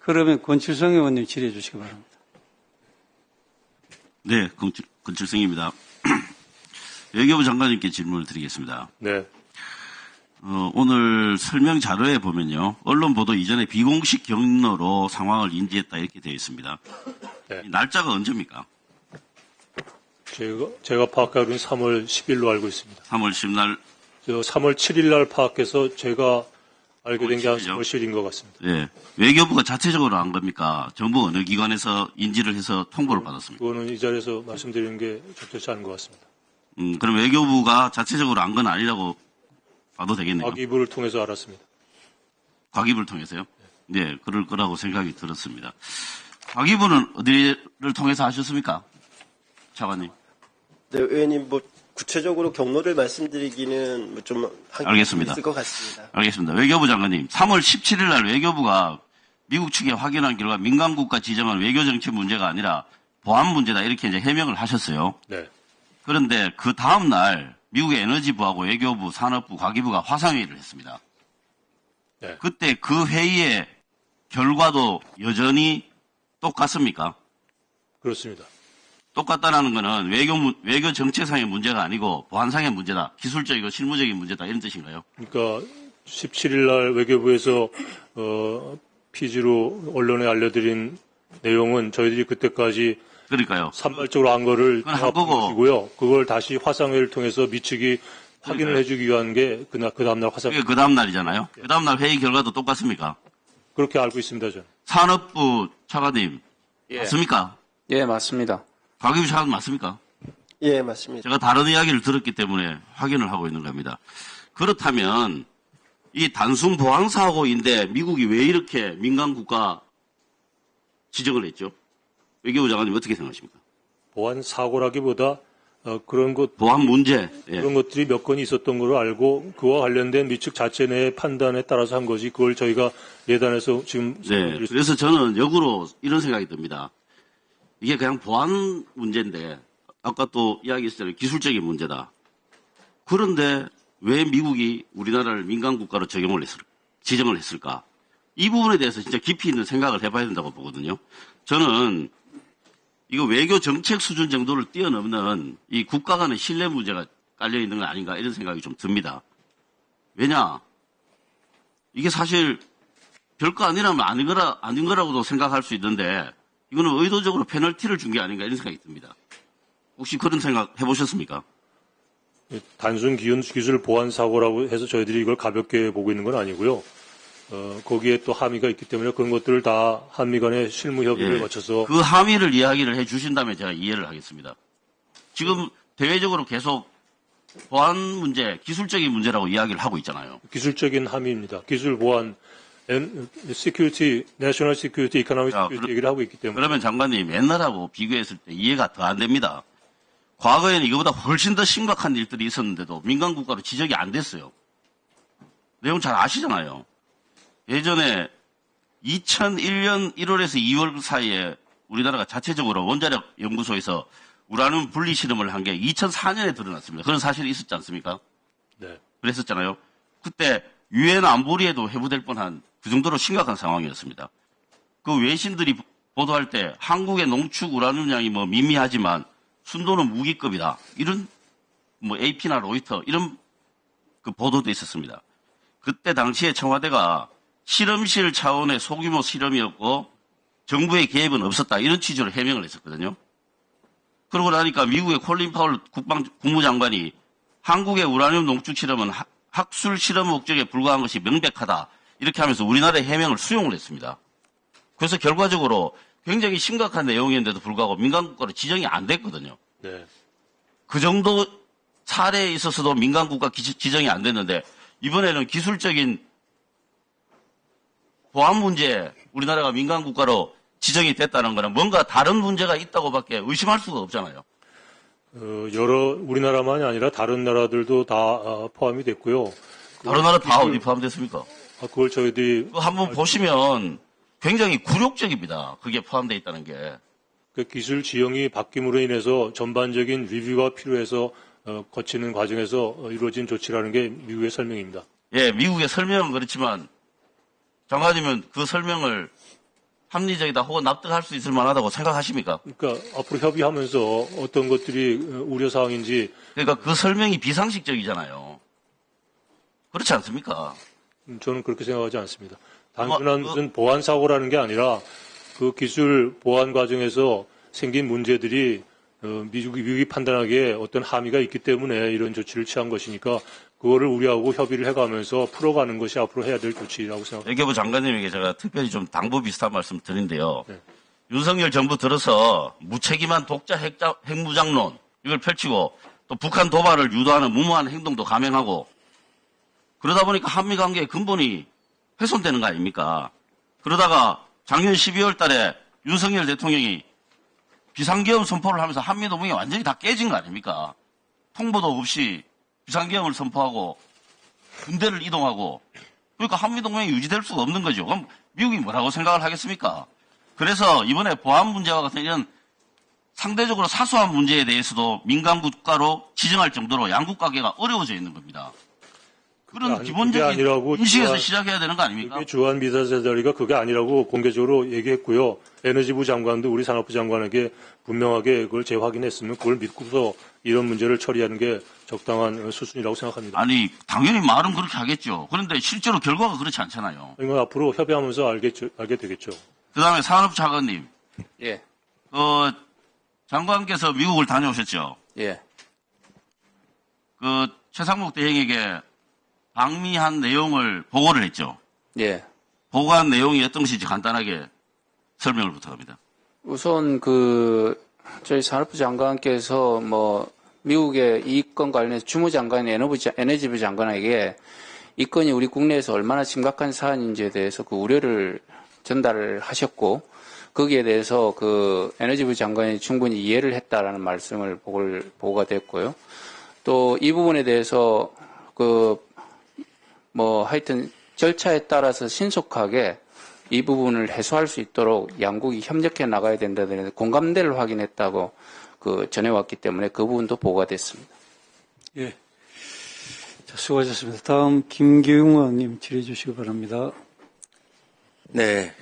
그러면 권칠성 의원님 질의해 주시기 바랍니다. 네, 권칠성입니다. 외교부 장관님께 질문을 드리겠습니다. 네. 오늘 설명 자료에 보면요. 언론 보도 이전에 비공식 경로로 상황을 인지했다 이렇게 되어 있습니다. 네. 날짜가 언제입니까? 제가 파악하기로는 3월 10일로 알고 있습니다. 3월 10날. 3월 7일 날 파악해서 제가 알게 된 게 한 3월 10일인 것 같습니다. 예. 외교부가 자체적으로 한 겁니까? 정부 어느 기관에서 인지를 해서 통보를 받았습니까? 그거는 이 자리에서 말씀드리는 게 적절치 않은 것 같습니다. 그럼 외교부가 자체적으로 한 건 아니라고 봐도 되겠네요. 과기부를 통해서 알았습니다. 과기부를 통해서요? 네, 그럴 거라고 생각이 들었습니다. 과기부는 어디를 통해서 하셨습니까? 차관님. 네, 의원님, 구체적으로 경로를 말씀드리기는 좀 알겠습니다. 있을 것 같습니다. 알겠습니다. 외교부 장관님, 3월 17일 날 외교부가 미국 측에 확인한 결과 민간국가 지정은 외교정책 문제가 아니라 보안 문제다 이렇게 이제 해명을 하셨어요. 네. 그런데 그 다음 날 미국의 에너지부하고 외교부, 산업부, 과기부가 화상회의를 했습니다. 네. 그때 그 회의의 결과도 여전히 똑같습니까? 그렇습니다. 똑같다라는 것은 외교 정책상의 문제가 아니고 보안상의 문제다. 기술적이고 실무적인 문제다. 이런 뜻인가요? 그러니까 17일 날 외교부에서 피지로 언론에 알려드린 내용은 저희들이 그때까지 그러니까요. 산발적으로 한 거를 그건 한 거고. 것이고요. 그걸 다시 화상회의를 통해서 미측이 확인을 해주기 위한 게 그 다음날 화상회의. 그게 그 다음 날이잖아요. 그 다음 날 회의 결과도 똑같습니까? 그렇게 알고 있습니다, 저는. 산업부 차관님 예. 맞습니까? 예, 맞습니다. 과기부 차관 맞습니까? 예, 맞습니다. 제가 다른 이야기를 들었기 때문에 확인을 하고 있는 겁니다. 그렇다면 이 단순 보안 사고인데 미국이 왜 이렇게 민간 국가 지정을 했죠? 외교부 장관님 어떻게 생각하십니까? 보안 사고라기보다 그런 보안 문제. 예. 그런 것들이 몇 건이 있었던 걸로 알고 그와 관련된 미측 자체 내 판단에 따라서 한 거지 그걸 저희가 예단해서 지금 네. 그래서 저는 역으로 이런 생각이 듭니다. 이게 그냥 보안 문제인데 아까 또 이야기했잖아요. 기술적인 문제다. 그런데 왜 미국이 우리나라를 민간 국가로 지정을 했을까? 이 부분에 대해서 진짜 깊이 있는 생각을 해봐야 된다고 보거든요. 저는 이거 외교 정책 수준 정도를 뛰어넘는 이 국가 간의 신뢰 문제가 깔려 있는 건 아닌가 이런 생각이 좀 듭니다. 왜냐? 이게 사실 별거 아니라면 아닌 거라고도 생각할 수 있는데 이거는 의도적으로 페널티를 준 게 아닌가 이런 생각이 듭니다. 혹시 그런 생각 해보셨습니까? 단순 기술 보안 사고라고 해서 저희들이 이걸 가볍게 보고 있는 건 아니고요. 거기에 또 함의가 있기 때문에 그런 것들을 다 한미 간의 실무 협의를 거쳐서 그 함의를 이야기를 해 주신다면 제가 이해를 하겠습니다. 지금 대외적으로 계속 보안 문제, 기술적인 문제라고 이야기를 하고 있잖아요. 기술적인 함의입니다. 기술 보안, security, national security, economic security 얘기를 하고 있기 때문에 그러면 장관님 옛날하고 비교했을 때 이해가 더 안 됩니다. 과거에는 이거보다 훨씬 더 심각한 일들이 있었는데도 민간 국가로 지정이 안 됐어요. 내용 잘 아시잖아요. 예전에 2001년 1월에서 2월 사이에 우리나라가 자체적으로 원자력 연구소에서 우라늄 분리 실험을 한 게 2004년에 드러났습니다. 그런 사실이 있었지 않습니까? 네. 그랬었잖아요. 그때 유엔 안보리에도 회부될 뻔한 그 정도로 심각한 상황이었습니다. 그 외신들이 보도할 때 한국의 농축 우라늄량이 미미하지만 순도는 무기급이다. 이런 AP나 로이터 이런 그 보도도 있었습니다. 그때 당시에 청와대가 실험실 차원의 소규모 실험이었고 정부의 개입은 없었다. 이런 취지로 해명을 했었거든요. 그러고 나니까 미국의 콜린 파월 국무장관이 한국의 우라늄 농축 실험은 학술 실험 목적에 불과한 것이 명백하다. 이렇게 하면서 우리나라의 해명을 수용을 했습니다. 그래서 결과적으로 굉장히 심각한 내용인데도 불구하고 민간국가로 지정이 안 됐거든요. 네. 그 정도 사례에 있어서도 민간국가 지정이 안 됐는데 이번에는 기술적인 보안 문제 우리나라가 민간국가로 지정이 됐다는 거는 뭔가 다른 문제가 있다고밖에 의심할 수가 없잖아요. 여러 우리나라만이 아니라 다른 나라들도 다 포함이 됐고요. 다른 나라 다 어디 포함됐습니까? 그걸 저희들이 한번 보시면 굉장히 굴욕적입니다. 그게 포함되어 있다는 게. 그 기술 지형이 바뀜으로 인해서 전반적인 리뷰가 필요해서 거치는 과정에서 이루어진 조치라는 게 미국의 설명입니다. 예, 미국의 설명은 그렇지만 장관님은 그 설명을 합리적이다 혹은 납득할 수 있을 만하다고 생각하십니까? 그러니까 앞으로 협의하면서 어떤 것들이 우려 사항인지 그러니까 그 설명이 비상식적이잖아요. 그렇지 않습니까? 저는 그렇게 생각하지 않습니다. 단순한 뭐, 무슨 보안 사고라는 게 아니라 그 기술 보안 과정에서 생긴 문제들이 미국이 판단하기에 어떤 함의가 있기 때문에 이런 조치를 취한 것이니까 그거를 우리하고 협의를 해가면서 풀어가는 것이 앞으로 해야 될 조치라고 생각합니다. 외교부 장관님에게 제가 특별히 좀 당부 비슷한 말씀 드린데요. 네. 윤석열 정부 들어서 무책임한 독자 핵무장론 이걸 펼치고 또 북한 도발을 유도하는 무모한 행동도 감행하고 그러다 보니까 한미 관계의 근본이 훼손되는 거 아닙니까? 그러다가 작년 12월 달에 윤석열 대통령이 비상계엄 선포를 하면서 한미 동맹이 완전히 다 깨진 거 아닙니까? 통보도 없이 비상계엄을 선포하고 군대를 이동하고 그러니까 한미 동맹이 유지될 수가 없는 거죠. 그럼 미국이 뭐라고 생각을 하겠습니까? 그래서 이번에 보안 문제와 같은 이런 상대적으로 사소한 문제에 대해서도 민간 국가로 지정할 정도로 양국 관계가 어려워져 있는 겁니다. 그런 그게 기본적인 아니라고 인식에서 주한- 시작해야 되는 거 아닙니까? 그게 주한 비서자리가 그게 아니라고 공개적으로 얘기했고요. 에너지부 장관도 우리 산업부 장관에게 분명하게 그걸 재확인했으면 그걸 믿고서 이런 문제를 처리하는 게 적당한 수순이라고 생각합니다. 아니 당연히 말은 그렇게 하겠죠. 그런데 실제로 결과가 그렇지 않잖아요. 이건 앞으로 협의하면서 알게 되겠죠. 그다음에 산업부 장관님, 예, 장관께서 미국을 다녀오셨죠. 예. 최상목 대행에게 방미한 내용을 보고를 했죠. 예. 보고한 내용이 어떤 것인지 간단하게 설명을 부탁합니다. 우선 저희 산업부 장관께서 미국의 이 건 관련해서 주무장관, 에너지부 장관에게 이 건이 우리 국내에서 얼마나 심각한 사안인지에 대해서 그 우려를 전달을 하셨고, 거기에 대해서 에너지부 장관이 충분히 이해를 했다라는 말씀을 보고가 됐고요. 또 이 부분에 대해서 하여튼 절차에 따라서 신속하게 이 부분을 해소할 수 있도록 양국이 협력해 나가야 된다는 공감대를 확인했다고 전해왔기 때문에 그 부분도 보고가 됐습니다. 예. 자, 수고하셨습니다. 다음 김기웅 의원님 질의해 주시기 바랍니다. 네,